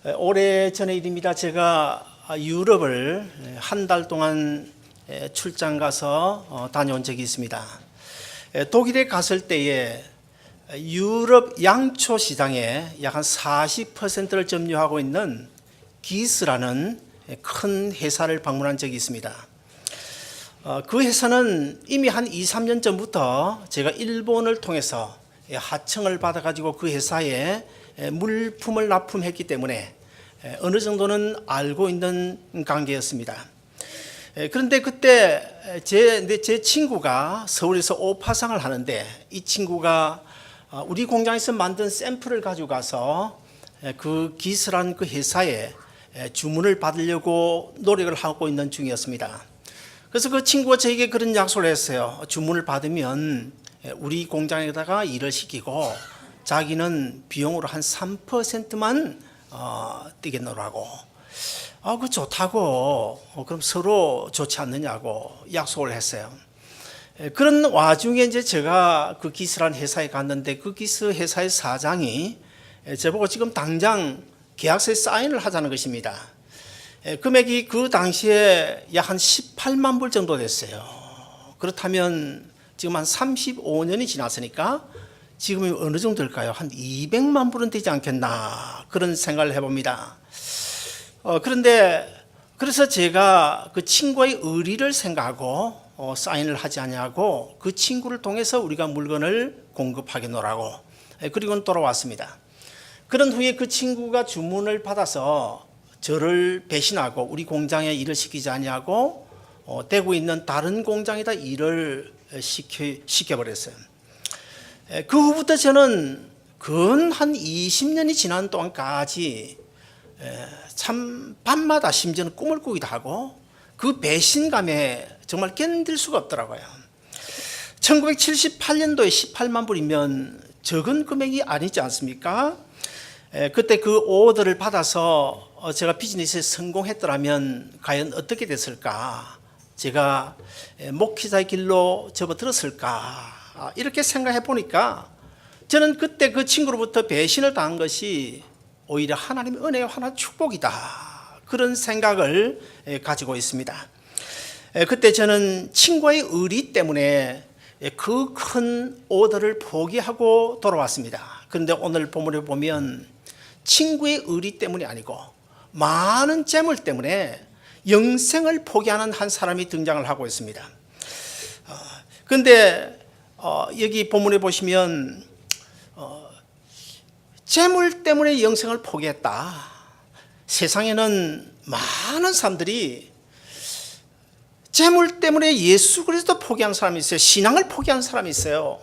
오래전의 일입니다. 제가 유럽을 한 달 동안 출장 가서 다녀온 적이 있습니다. 독일에 갔을 때에 유럽 양초 시장에 약 한 40%를 점유하고 있는 기스라는 큰 회사를 방문한 적이 있습니다. 그 회사는 이미 한 2, 3년 전부터 제가 일본을 통해서 하청을 받아가지고 그 회사에 물품을 납품했기 때문에 어느 정도는 알고 있는 관계였습니다. 그런데 그때 제 친구가 서울에서 오파상을 하는데 이 친구가 우리 공장에서 만든 샘플을 가지고 가서 그 기스란 그 회사에 주문을 받으려고 노력을 하고 있는 중이었습니다. 그래서 그 친구가 저에게 그런 약속을 했어요. 주문을 받으면 우리 공장에다가 일을 시키고 자기는 비용으로 한 3%만 떼겠노라고. 그 좋다고. 그럼 서로 좋지 않느냐고 약속을 했어요. 그런 와중에 이제 제가 그 기스라는 회사에 갔는데 그 기스 회사의 사장이 저보고 지금 당장 계약서에 사인을 하자는 것입니다. 금액이 그 당시에 약 한 18만 불 정도 됐어요. 그렇다면 지금 한 35년이 지났으니까 지금이 어느 정도일까요? 한 200만 불은 되지 않겠나 그런 생각을 해봅니다. 그런데 그래서 제가 그 친구의 의리를 생각하고 사인을 하지 않냐고 그 친구를 통해서 우리가 물건을 공급하겠노라고 그리고는 돌아왔습니다. 그런 후에 그 친구가 주문을 받아서 저를 배신하고 우리 공장에 일을 시키지 않냐고 대구에 있는 다른 공장에다 일을 시켜버렸어요. 그 후부터 저는 근 한 20년이 지난 동안까지 참 밤마다 심지어는 꿈을 꾸기도 하고 그 배신감에 정말 견딜 수가 없더라고요. 1978년도에 18만 불이면 적은 금액이 아니지 않습니까? 그때 그 오더를 받아서 제가 비즈니스에 성공했더라면 과연 어떻게 됐을까? 제가 목회자의 길로 접어들었을까? 이렇게 생각해 보니까 저는 그때 그 친구로부터 배신을 당한 것이 오히려 하나님의 은혜와 하나님의 축복이다. 그런 생각을 가지고 있습니다. 그때 저는 친구의 의리 때문에 그 큰 오더를 포기하고 돌아왔습니다. 그런데 오늘 본문에 보면 친구의 의리 때문이 아니고 많은 재물 때문에 영생을 포기하는 한 사람이 등장을 하고 있습니다. 그런데 여기 본문에 보시면 재물 때문에 영생을 포기했다. 세상에는 많은 사람들이 재물 때문에 예수 그리스도 포기한 사람이 있어요. 신앙을 포기한 사람이 있어요.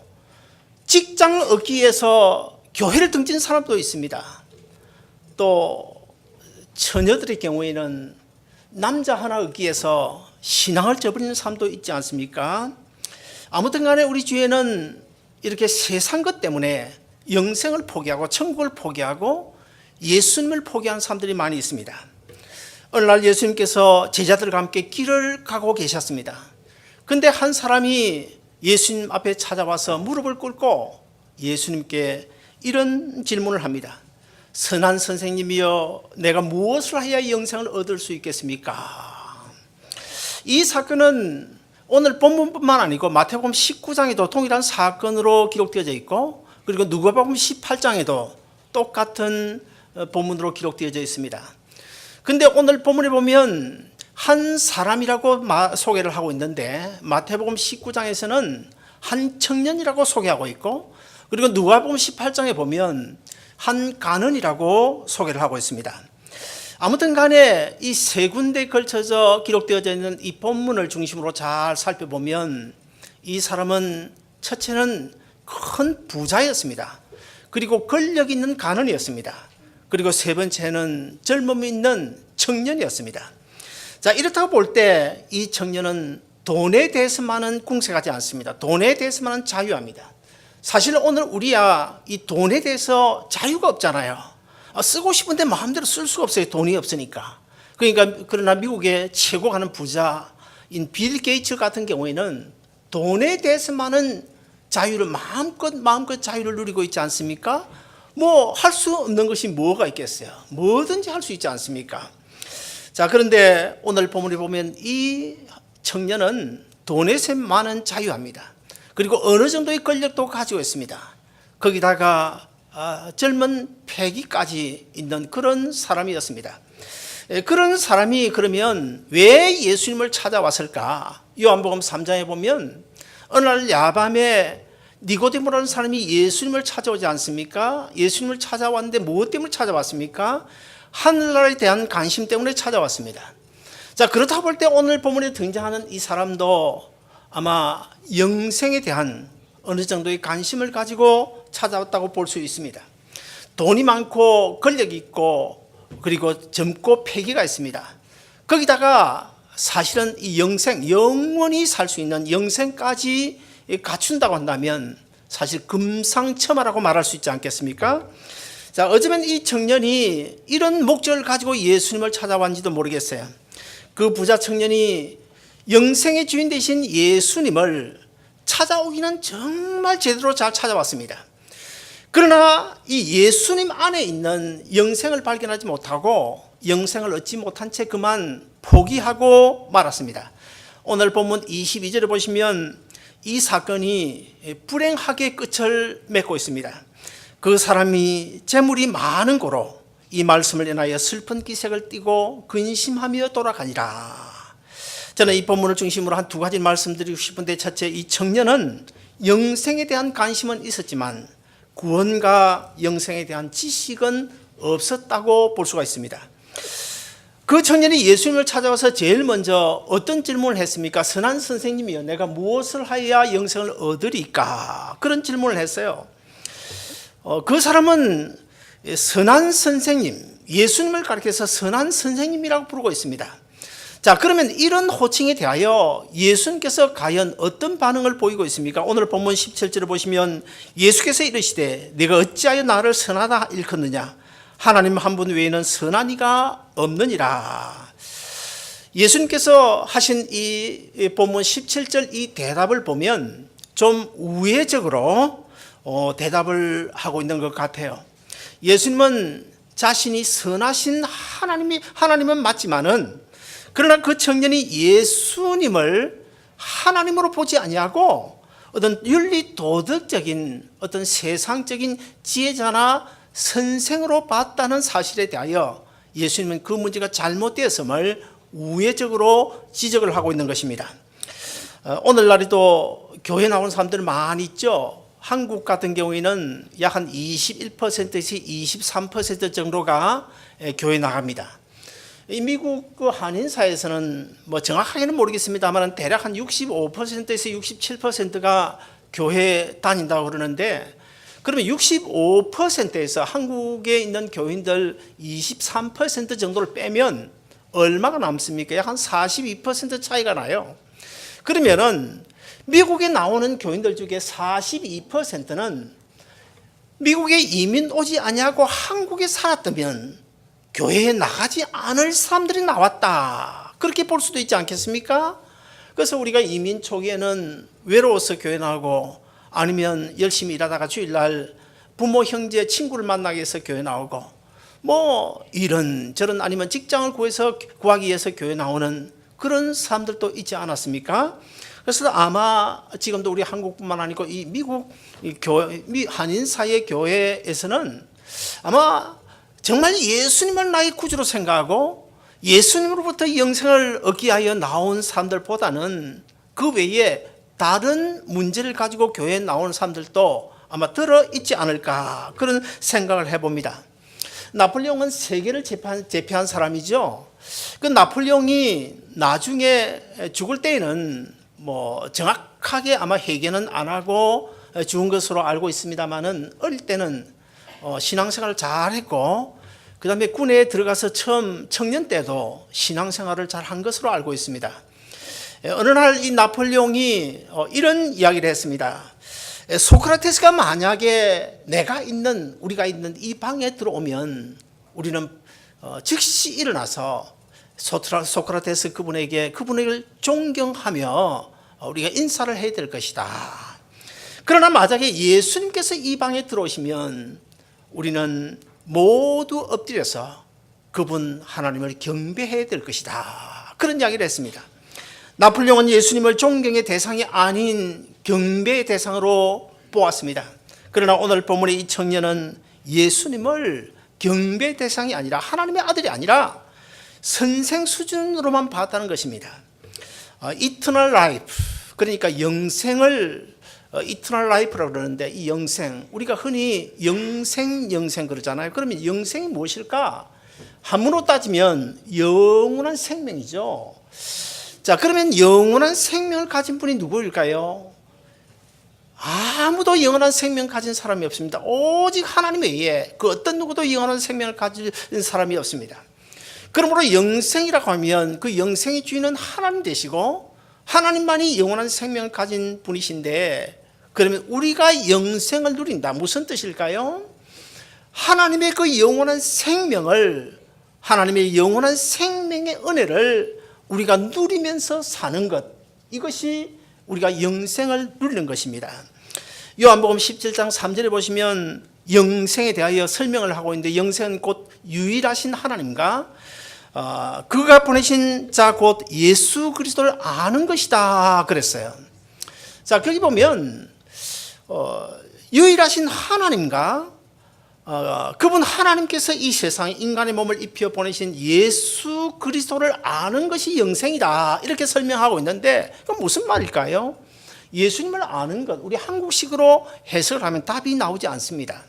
직장을 얻기 위해서 교회를 등진 사람도 있습니다. 또 처녀들의 경우에는 남자 하나 얻기 위해서 신앙을 저버리는 사람도 있지 않습니까? 아무튼 간에 우리 주위에는 이렇게 세상 것 때문에 영생을 포기하고 천국을 포기하고 예수님을 포기한 사람들이 많이 있습니다. 어느 날 예수님께서 제자들과 함께 길을 가고 계셨습니다. 그런데 한 사람이 예수님 앞에 찾아와서 무릎을 꿇고 예수님께 이런 질문을 합니다. 선한 선생님이여, 내가 무엇을 해야 영생을 얻을 수 있겠습니까? 이 사건은 오늘 본문뿐만 아니고 마태복음 19장에도 동일한 사건으로 기록되어져 있고 그리고 누가복음 18장에도 똑같은 본문으로 기록되어져 있습니다. 그런데 오늘 본문에 보면 한 사람이라고 소개를 하고 있는데 마태복음 19장에서는 한 청년이라고 소개하고 있고 그리고 누가복음 18장에 보면 한 간원이라고 소개를 하고 있습니다. 아무튼 간에 이 세 군데에 걸쳐서 기록되어져 있는 이 본문을 중심으로 잘 살펴보면 이 사람은 첫째는 큰 부자였습니다. 그리고 권력 있는 간원이었습니다. 그리고 세 번째는 젊음이 있는 청년이었습니다. 자, 이렇다고 볼 때 이 청년은 돈에 대해서만은 궁색하지 않습니다. 돈에 대해서만은 자유합니다. 사실 오늘 우리야 이 돈에 대해서 자유가 없잖아요. 쓰고 싶은데 마음대로 쓸 수가 없어요. 돈이 없으니까. 그러나 미국의 최고 가는 부자인 빌 게이츠 같은 경우에는 돈에 대해서만은 자유를 마음껏 자유를 누리고 있지 않습니까? 뭐 할 수 없는 것이 뭐가 있겠어요? 뭐든지 할 수 있지 않습니까? 자, 그런데 오늘 본문에 보면 이 청년은 돈에서 많은 자유합니다. 그리고 어느 정도의 권력도 가지고 있습니다. 거기다가 젊은 패기까지 있는 그런 사람이었습니다. 그런 사람이 그러면 왜 예수님을 찾아왔을까? 요한복음 3장에 보면 어느 날 야밤에 니고데모라는 사람이 예수님을 찾아오지 않습니까? 예수님을 찾아왔는데 무엇 때문에 찾아왔습니까? 하늘나라에 대한 관심 때문에 찾아왔습니다. 자, 그렇다 볼 때 오늘 본문에 등장하는 이 사람도 아마 영생에 대한 어느 정도의 관심을 가지고 찾아왔다고 볼 수 있습니다. 돈이 많고 권력이 있고 그리고 젊고 패기가 있습니다. 거기다가 사실은 이 영생, 영원히 살 수 있는 영생까지 갖춘다고 한다면 사실 금상첨화라고 말할 수 있지 않겠습니까? 자, 어쩌면 이 청년이 이런 목적을 가지고 예수님을 찾아왔는지도 모르겠어요. 그 부자 청년이 영생의 주인 되신 예수님을 찾아오기는 정말 제대로 잘 찾아왔습니다. 그러나 이 예수님 안에 있는 영생을 발견하지 못하고 영생을 얻지 못한 채 그만 포기하고 말았습니다. 오늘 본문 22절에 보시면 이 사건이 불행하게 끝을 맺고 있습니다. 그 사람이 재물이 많은 고로 이 말씀을 인하여 슬픈 기색을 띠고 근심하며 돌아가니라. 저는 이 본문을 중심으로 한 두 가지 말씀드리고 싶은데, 첫째, 이 청년은 영생에 대한 관심은 있었지만 구원과 영생에 대한 지식은 없었다고 볼 수가 있습니다. 그 청년이 예수님을 찾아와서 제일 먼저 어떤 질문을 했습니까? 선한 선생님이여, 내가 무엇을 하여야 영생을 얻으리까? 그런 질문을 했어요. 그 사람은 선한 선생님, 예수님을 가리켜서 선한 선생님이라고 부르고 있습니다. 자, 그러면 이런 호칭에 대하여 예수님께서 과연 어떤 반응을 보이고 있습니까? 오늘 본문 17절을 보시면 예수께서 이르시되 내가 어찌하여 나를 선하다 일컫느냐? 하나님 한 분 외에는 선한 이가 없느니라. 예수님께서 하신 이 본문 17절 이 대답을 보면 좀 우회적으로 대답을 하고 있는 것 같아요. 예수님은 자신이 선하신 하나님은 맞지만은, 그러나 그 청년이 예수님을 하나님으로 보지 아니하고 어떤 윤리 도덕적인 어떤 세상적인 지혜자나 선생으로 봤다는 사실에 대하여 예수님은 그 문제가 잘못되었음을 우회적으로 지적을 하고 있는 것입니다. 오늘날에도 교회 나오는 사람들 많이 있죠. 한국 같은 경우에는 약 한 21%에서 23% 정도가 교회 나갑니다. 미국 그 한인사에서는 뭐 정확하게는 모르겠습니다만 대략 한 65%에서 67%가 교회 다닌다고 그러는데, 그러면 65%에서 한국에 있는 교인들 23% 정도를 빼면 얼마가 남습니까? 약 한 42% 차이가 나요. 그러면은 미국에 나오는 교인들 중에 42%는 미국에 이민 오지 아니하고 한국에 살았다면 교회에 나가지 않을 사람들이 나왔다, 그렇게 볼 수도 있지 않겠습니까? 그래서 우리가 이민 초기에는 외로워서 교회 나오고, 아니면 열심히 일하다가 주일날 부모, 형제, 친구를 만나기 위해서 교회 나오고, 뭐 이런저런, 아니면 직장을 구하기 위해서 교회 나오는 그런 사람들도 있지 않았습니까? 그래서 아마 지금도 우리 한국뿐만 아니고 이 미국 한인 사회 교회에서는 아마 정말 예수님을 나의 구주로 생각하고 예수님으로부터 영생을 얻기 위하여 나온 사람들보다는 그 외에 다른 문제를 가지고 교회에 나오는 사람들도 아마 들어있지 않을까, 그런 생각을 해봅니다. 나폴레옹은 세계를 제패한 사람이죠. 그 나폴레옹이 나중에 죽을 때에는 뭐 정확하게 아마 회개는 안 하고 죽은 것으로 알고 있습니다만은, 어릴 때는 신앙생활을 잘했고, 그 다음에 군에 들어가서 처음 청년 때도 신앙생활을 잘한 것으로 알고 있습니다. 어느 날 이 나폴레옹이 이런 이야기를 했습니다. 소크라테스가 만약에 우리가 있는 이 방에 들어오면 우리는 즉시 일어나서 소크라테스 그분을 존경하며 우리가 인사를 해야 될 것이다. 그러나 만약에 예수님께서 이 방에 들어오시면 우리는 모두 엎드려서 그분 하나님을 경배해야 될 것이다. 그런 이야기를 했습니다. 나폴레옹은 예수님을 존경의 대상이 아닌 경배의 대상으로 보았습니다. 그러나 오늘 본문의 이 청년은 예수님을 경배의 대상이 아니라 하나님의 아들이 아니라 선생 수준으로만 봤다는 것입니다. Eternal life, 그러니까 영생을 Eternal life라고 그러는데, 이 영생, 우리가 흔히 영생 그러잖아요. 그러면 영생이 무엇일까? 한문으로 따지면 영원한 생명이죠. 자, 그러면 영원한 생명을 가진 분이 누구일까요? 아무도 영원한 생명 가진 사람이 없습니다. 오직 하나님 외에 그 어떤 누구도 영원한 생명을 가진 사람이 없습니다. 그러므로 영생이라고 하면 그 영생의 주인은 하나님 되시고 하나님만이 영원한 생명을 가진 분이신데, 그러면 우리가 영생을 누린다. 무슨 뜻일까요? 하나님의 그 영원한 생명을, 하나님의 영원한 생명의 은혜를 우리가 누리면서 사는 것, 이것이 우리가 영생을 누리는 것입니다. 요한복음 17장 3절에 보시면 영생에 대하여 설명을 하고 있는데, 영생은 곧 유일하신 하나님과 그가 보내신 자 곧 예수 그리스도를 아는 것이다 그랬어요. 자, 거기 보면 유일하신 하나님과 그분 하나님께서 이 세상에 인간의 몸을 입혀 보내신 예수 그리스도를 아는 것이 영생이다, 이렇게 설명하고 있는데, 그건 무슨 말일까요? 예수님을 아는 것, 우리 한국식으로 해석을 하면 답이 나오지 않습니다.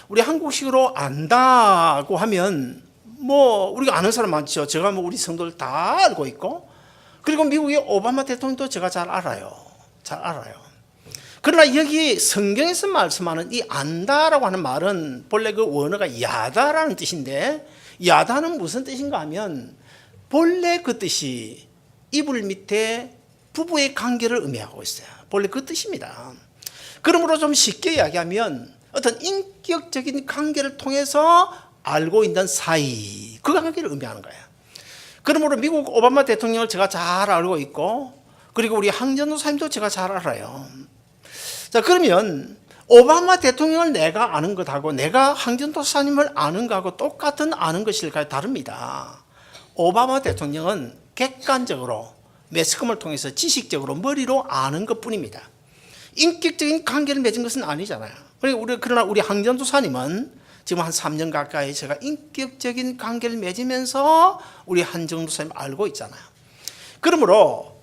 우리 한국식으로 안다고 하면 우리가 아는 사람 많죠. 제가 우리 성도들 다 알고 있고, 그리고 미국의 오바마 대통령도 제가 잘 알아요. 그러나 여기 성경에서 말씀하는 이 안다라고 하는 말은 본래 그 원어가 야다라는 뜻인데, 야다는 무슨 뜻인가 하면 본래 그 뜻이 이불 밑에 부부의 관계를 의미하고 있어요. 본래 그 뜻입니다. 그러므로 좀 쉽게 이야기하면 어떤 인격적인 관계를 통해서 알고 있는 사이, 그 관계를 의미하는 거예요. 그러므로 미국 오바마 대통령을 제가 잘 알고 있고, 그리고 우리 항전도사님도 제가 잘 알아요. 자, 그러면 오바마 대통령을 내가 아는 것하고 내가 항전도사님을 아는 것하고 똑같은 아는 것일까요? 다릅니다. 오바마 대통령은 객관적으로 매스컴을 통해서 지식적으로 머리로 아는 것뿐입니다. 인격적인 관계를 맺은 것은 아니잖아요. 그러나 우리 항전도사님은 지금 한 3년 가까이 제가 인격적인 관계를 맺으면서 우리 한정도사님 알고 있잖아요. 그러므로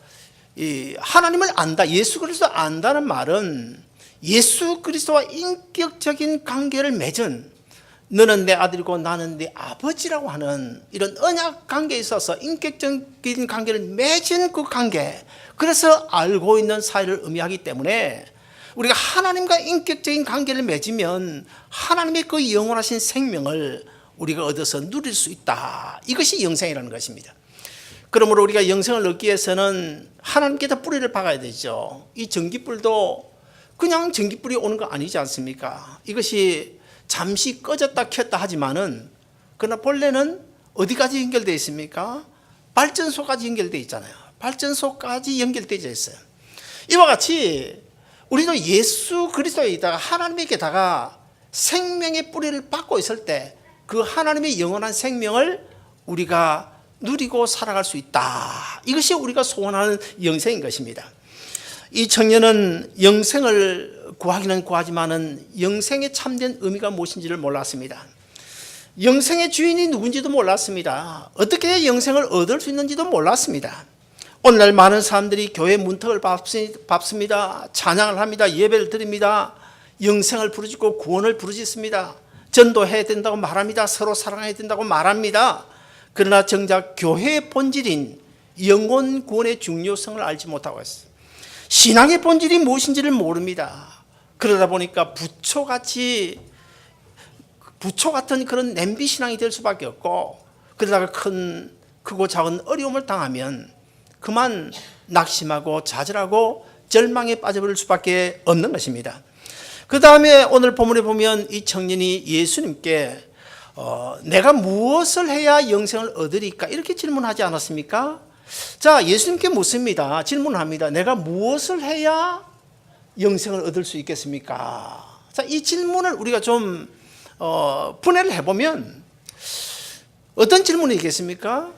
이 하나님을 안다, 예수 그리스도 안다는 말은 예수 그리스도와 인격적인 관계를 맺은, 너는 내 아들이고 나는 네 아버지라고 하는 이런 언약 관계에 있어서 인격적인 관계를 맺은 그 관계, 그래서 알고 있는 사이를 의미하기 때문에 우리가 하나님과 인격적인 관계를 맺으면 하나님의 그 영원하신 생명을 우리가 얻어서 누릴 수 있다. 이것이 영생이라는 것입니다. 그러므로 우리가 영생을 얻기 위해서는 하나님께다 뿌리를 박아야 되죠. 이 전기불도 그냥 전기불이 오는 거 아니지 않습니까? 이것이 잠시 꺼졌다 켰다 하지만은, 그러나 본래는 어디까지 연결되어 있습니까? 발전소까지 연결되어 있잖아요. 발전소까지 연결되어 있어요. 이와 같이 우리도 예수 그리스도에다가 하나님에게다가 생명의 뿌리를 박고 있을 때 그 하나님의 영원한 생명을 우리가 누리고 살아갈 수 있다. 이것이 우리가 소원하는 영생인 것입니다. 이 청년은 영생을 구하기는 구하지만은 영생의 참된 의미가 무엇인지를 몰랐습니다. 영생의 주인이 누군지도 몰랐습니다. 어떻게 영생을 얻을 수 있는지도 몰랐습니다. 오늘날 많은 사람들이 교회 문턱을 밟습니다. 찬양을 합니다. 예배를 드립니다. 영생을 부르짖고 구원을 부르짖습니다. 전도해야 된다고 말합니다. 서로 사랑해야 된다고 말합니다. 그러나 정작 교회의 본질인 영혼 구원의 중요성을 알지 못하고 있어요. 신앙의 본질이 무엇인지를 모릅니다. 그러다 보니까 부초 같은 그런 냄비 신앙이 될 수밖에 없고, 그러다가 크고 작은 어려움을 당하면 그만 낙심하고 좌절하고 절망에 빠져버릴 수밖에 없는 것입니다. 그 다음에 오늘 본문에 보면 이 청년이 예수님께 내가 무엇을 해야 영생을 얻으리까? 이렇게 질문하지 않았습니까? 자, 예수님께 묻습니다. 질문합니다. 내가 무엇을 해야 영생을 얻을 수 있겠습니까? 자, 이 질문을 우리가 좀 분해를 해보면 어떤 질문이 있겠습니까?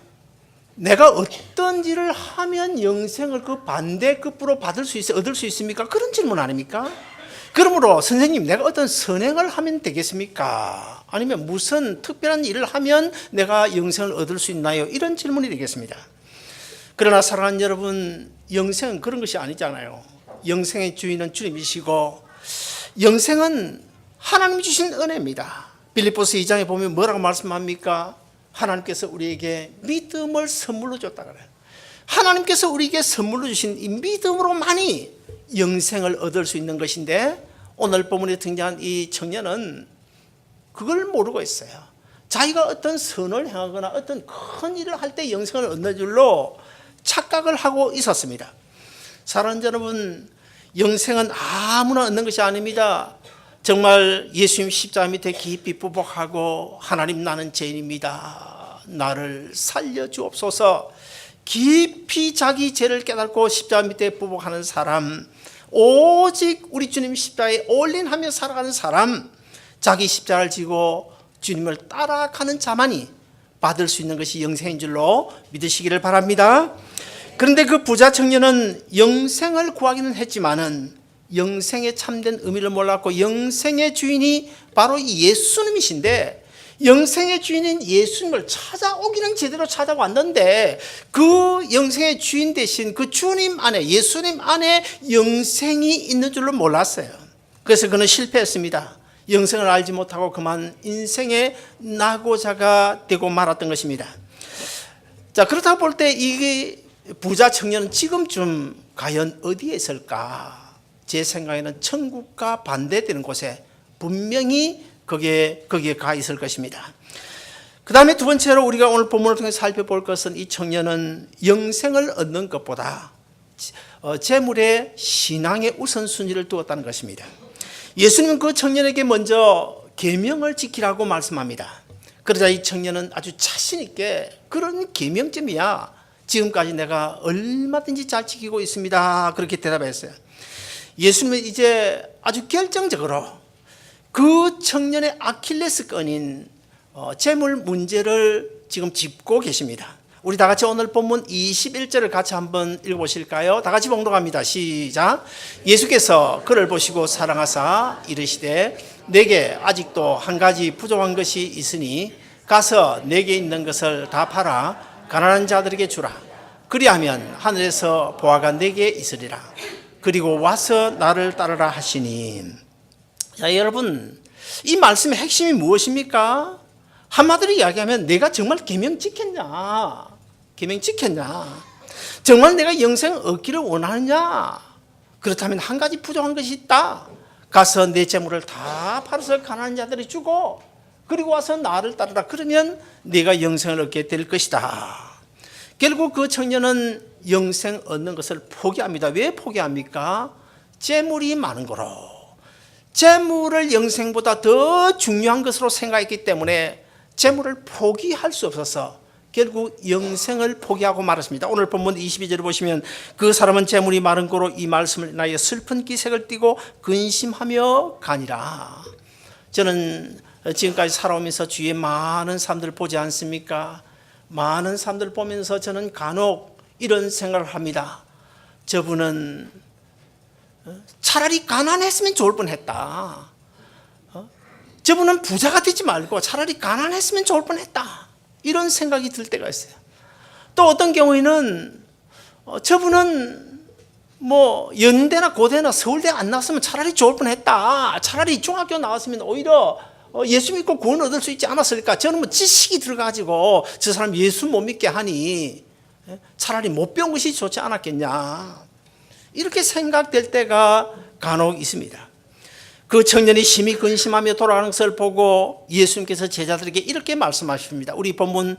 내가 어떤 일을 하면 영생을 그 반대급부로 얻을 수 있습니까? 그런 질문 아닙니까? 그러므로 선생님, 내가 어떤 선행을 하면 되겠습니까? 아니면 무슨 특별한 일을 하면 내가 영생을 얻을 수 있나요? 이런 질문이 되겠습니다. 그러나 사랑하는 여러분, 영생은 그런 것이 아니잖아요. 영생의 주인은 주님이시고 영생은 하나님이 주신 은혜입니다. 빌립보서 2장에 보면 뭐라고 말씀합니까? 하나님께서 우리에게 믿음을 선물로 줬다 그래요. 하나님께서 우리에게 선물로 주신 이 믿음으로만이 영생을 얻을 수 있는 것인데, 오늘 본문에 등장한 이 청년은 그걸 모르고 있어요. 자기가 어떤 선을 행하거나 어떤 큰 일을 할 때 영생을 얻는 줄로 착각을 하고 있었습니다. 사랑하는 여러분, 영생은 아무나 얻는 것이 아닙니다. 정말 예수님 십자가 밑에 깊이 부복하고, 하나님, 나는 죄인입니다, 나를 살려주옵소서, 깊이 자기 죄를 깨닫고 십자가 밑에 부복하는 사람, 오직 우리 주님 십자가에 올인하며 살아가는 사람, 자기 십자가를 지고 주님을 따라가는 자만이 받을 수 있는 것이 영생인 줄로 믿으시기를 바랍니다. 그런데 그 부자 청년은 영생을 구하기는 했지만은 영생의 참된 의미를 몰랐고, 영생의 주인이 바로 예수님이신데, 영생의 주인인 예수님을 찾아오기는 제대로 찾아왔는데 그 영생의 주인 대신 그 주님 안에, 예수님 안에 영생이 있는 줄로 몰랐어요. 그래서 그는 실패했습니다. 영생을 알지 못하고 그만 인생의 낙오자가 되고 말았던 것입니다. 자, 그렇다고 볼 때 이 부자 청년은 지금쯤 과연 어디에 있을까? 제 생각에는 천국과 반대되는 곳에 분명히 거기에 가 있을 것입니다. 그 다음에 두 번째로 우리가 오늘 본문을 통해 살펴볼 것은, 이 청년은 영생을 얻는 것보다 재물의 신앙의 우선순위를 두었다는 것입니다. 예수님은 그 청년에게 먼저 계명을 지키라고 말씀합니다. 그러자 이 청년은 아주 자신 있게, 그런 계명쯤이야 지금까지 내가 얼마든지 잘 지키고 있습니다, 그렇게 대답했어요. 예수님은 이제 아주 결정적으로 그 청년의 아킬레스건인 재물 문제를 지금 짚고 계십니다. 우리 다 같이 오늘 본문 21절을 같이 한번 읽어보실까요? 다 같이 봉독합니다. 시작. 예수께서 그를 보시고 사랑하사 이르시되, 내게 아직도 한 가지 부족한 것이 있으니 가서 내게 있는 것을 다 팔아 가난한 자들에게 주라. 그리하면 하늘에서 보화가 내게 있으리라. 그리고 와서 나를 따르라 하시니. 자, 여러분, 이 말씀의 핵심이 무엇입니까? 한마디로 이야기하면, 내가 정말 계명 지켰냐? 계명 지켰냐? 정말 내가 영생을 얻기를 원하느냐? 그렇다면 한 가지 부족한 것이 있다. 가서 내 재물을 다 팔아서 가난한 자들이 주고, 그리고 와서 나를 따르라. 그러면 내가 영생을 얻게 될 것이다. 결국 그 청년은 영생 얻는 것을 포기합니다. 왜 포기합니까? 재물이 많은 거로. 재물을 영생보다 더 중요한 것으로 생각했기 때문에 재물을 포기할 수 없어서 결국 영생을 포기하고 말았습니다. 오늘 본문 22절을 보시면, 그 사람은 재물이 많은 거로 이 말씀을 인하여 슬픈 기색을 띠고 근심하며 가니라. 저는 지금까지 살아오면서 주위에 많은 사람들 보지 않습니까? 많은 사람들 보면서 저는 간혹 이런 생각을 합니다. 저분은 차라리 가난했으면 좋을 뻔했다. 저분은 부자가 되지 말고 차라리 가난했으면 좋을 뻔했다. 이런 생각이 들 때가 있어요. 또 어떤 경우에는 저분은 뭐 연대나 고대나 서울대 안 나왔으면 차라리 좋을 뻔했다. 차라리 중학교 나왔으면 오히려 예수 믿고 구원 얻을 수 있지 않았을까? 저는 뭐 지식이 들어가지고 저 사람 예수 못 믿게 하니 차라리 못 배운 것이 좋지 않았겠냐, 이렇게 생각될 때가 간혹 있습니다. 그 청년이 심히 근심하며 돌아가는 것을 보고 예수님께서 제자들에게 이렇게 말씀하십니다. 우리 본문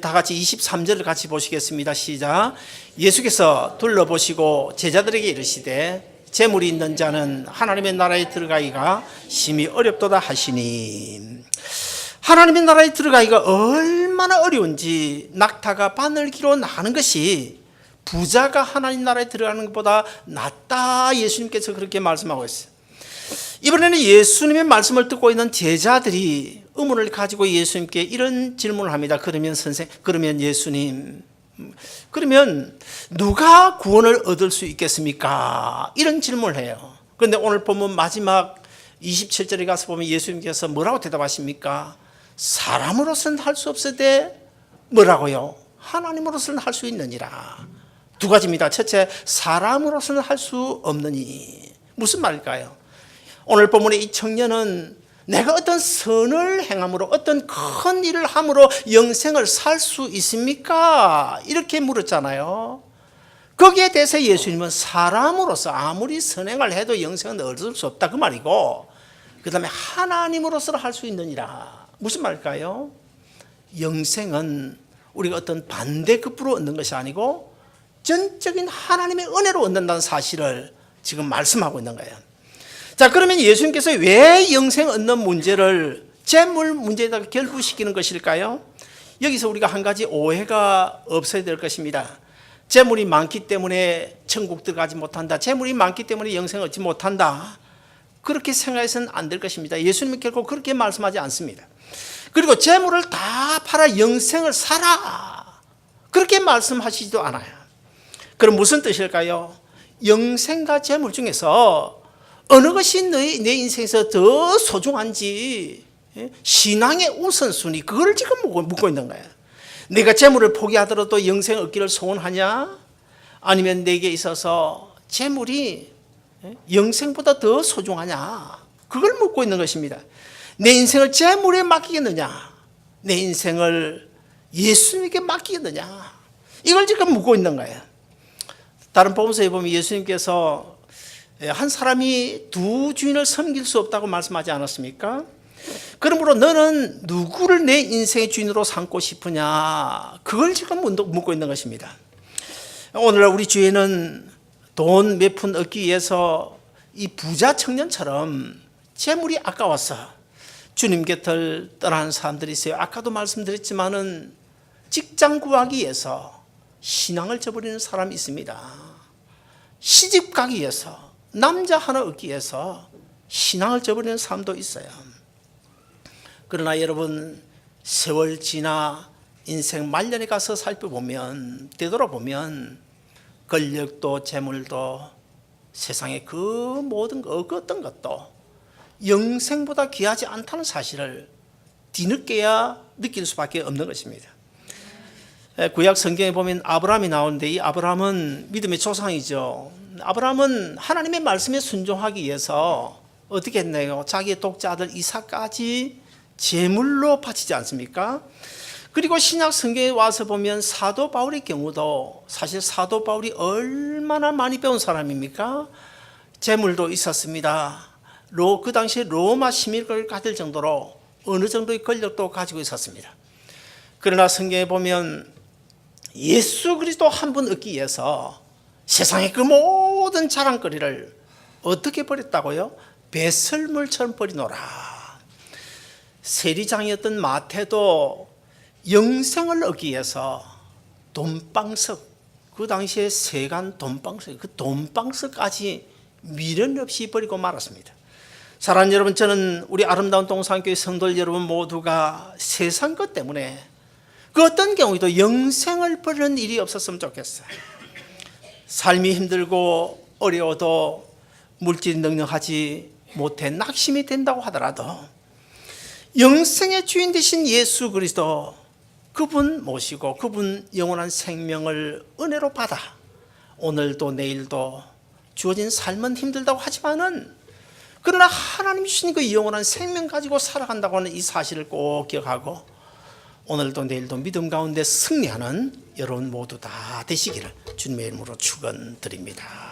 다 같이 23절을 같이 보시겠습니다. 시작. 예수께서 둘러보시고 제자들에게 이르시되, 재물이 있는 자는 하나님의 나라에 들어가기가 심히 어렵도다 하시니. 하나님의 나라에 들어가기가 얼마나 어려운지 낙타가 바늘기로 나는 것이 부자가 하나님 나라에 들어가는 것보다 낫다, 예수님께서 그렇게 말씀하고 있어요. 이번에는 예수님의 말씀을 듣고 있는 제자들이 의문을 가지고 예수님께 이런 질문을 합니다. 그러면 예수님, 그러면 누가 구원을 얻을 수 있겠습니까? 이런 질문을 해요. 그런데 오늘 보면 마지막 27절에 가서 보면 예수님께서 뭐라고 대답하십니까? 사람으로서는 할 수 없으되 뭐라고요? 하나님으로서는 할 수 있느니라. 두 가지입니다. 첫째, 사람으로서는 할 수 없느니. 무슨 말일까요? 오늘 본문의 이 청년은 내가 어떤 선을 행함으로 어떤 큰 일을 함으로 영생을 살 수 있습니까? 이렇게 물었잖아요. 거기에 대해서 예수님은 사람으로서 아무리 선행을 해도 영생은 얻을 수 없다 그 말이고, 그 다음에 하나님으로서 할 수 있느니라. 무슨 말일까요? 영생은 우리가 어떤 반대급부로 얻는 것이 아니고 전적인 하나님의 은혜로 얻는다는 사실을 지금 말씀하고 있는 거예요. 자, 그러면 예수님께서 왜 영생 얻는 문제를 재물 문제에다가 결부시키는 것일까요? 여기서 우리가 한 가지 오해가 없어야 될 것입니다. 재물이 많기 때문에 천국 들어가지 못한다. 재물이 많기 때문에 영생 얻지 못한다. 그렇게 생각해서는 안 될 것입니다. 예수님은 결코 그렇게 말씀하지 않습니다. 그리고 재물을 다 팔아 영생을 사라. 그렇게 말씀하시지도 않아요. 그럼 무슨 뜻일까요? 영생과 재물 중에서 어느 것이 내 인생에서 더 소중한지, 신앙의 우선순위, 그걸 지금 묻고 있는 거예요. 내가 재물을 포기하더라도 영생 얻기를 소원하냐? 아니면 내게 있어서 재물이 영생보다 더 소중하냐? 그걸 묻고 있는 것입니다. 내 인생을 재물에 맡기겠느냐? 내 인생을 예수님께 맡기겠느냐? 이걸 지금 묻고 있는 거예요. 다른 복음서에 보면 예수님께서 한 사람이 두 주인을 섬길 수 없다고 말씀하지 않았습니까? 그러므로 너는 누구를 내 인생의 주인으로 삼고 싶으냐? 그걸 지금 묻고 있는 것입니다. 오늘날 우리 주위에는 돈 몇 푼 얻기 위해서 이 부자 청년처럼 재물이 아까워서 주님 곁을 떠나는 사람들이 있어요. 아까도 말씀드렸지만은 직장 구하기 위해서 신앙을 저버리는 사람이 있습니다. 시집 가기 위해서, 남자 하나 얻기 위해서 신앙을 저버리는 사람도 있어요. 그러나 여러분, 세월 지나 인생 말년에 가서 살펴보면, 되돌아보면 권력도 재물도 세상의 그 모든 것, 어떤 것도 영생보다 귀하지 않다는 사실을 뒤늦게야 느낄 수밖에 없는 것입니다. 구약 성경에 보면 아브라함이 나오는데, 이 아브라함은 믿음의 조상이죠. 아브라함은 하나님의 말씀에 순종하기 위해서 어떻게 했나요? 자기의 독자 아들 이삭까지 제물로 바치지 않습니까? 그리고 신약 성경에 와서 보면 사도 바울의 경우도, 사실 사도 바울이 얼마나 많이 배운 사람입니까? 제물도 있었습니다. 그 당시에 로마 시민을 가질 정도로 어느 정도의 권력도 가지고 있었습니다. 그러나 성경에 보면 예수 그리스도 한 분 얻기 위해서 세상의 그 모든 자랑거리를 어떻게 버렸다고요? 배설물처럼 버리노라. 세리장이었던 마태도 영생을 얻기 위해서 돈방석, 그 당시에 세간 돈방석, 그 돈방석까지 미련 없이 버리고 말았습니다. 사랑하는 여러분, 저는 우리 아름다운 동산교회 성도들 여러분 모두가 세상 것 때문에 그 어떤 경우에도 영생을 버리는 일이 없었으면 좋겠어요. 삶이 힘들고 어려워도 물질이 넉넉하지 못해 낙심이 된다고 하더라도 영생의 주인 되신 예수 그리스도, 그분 모시고 그분 영원한 생명을 은혜로 받아 오늘도 내일도 주어진 삶은 힘들다고 하지만은 그러나 하나님 주신 그 영원한 생명 가지고 살아간다고 하는 이 사실을 꼭 기억하고 오늘도 내일도 믿음 가운데 승리하는 여러분 모두 다 되시기를 주님의 이름으로 축원드립니다.